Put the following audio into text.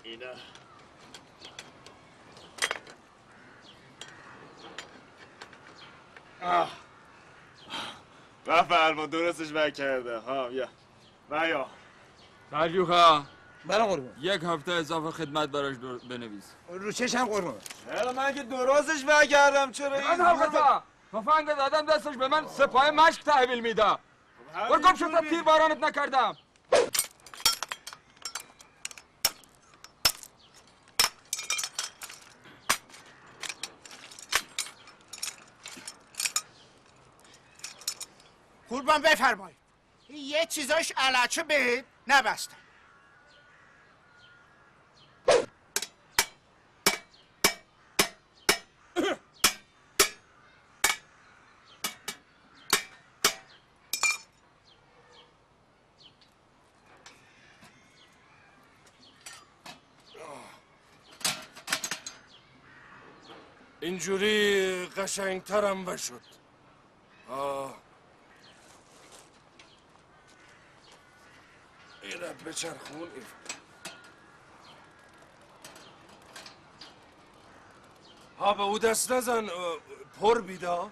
اینا بفرما درستش نکرده ها. بیا برجوخا بله قربان. 1 هفته اضافه خدمت براش بنویس. رو چشم قربان. چرا من که درستش نکردم؟ چرا این من حلقتا تفنگ دادم دستش به من سپاه مشک تحویل میده. برگم شد تیر بارانت نکردم. قربان بفرمایید. یه چیزاش علچه به نبسته. اینجوری قشنگترم بشد. اینت بچرخون. ها به او دست نزن، پر بیدا.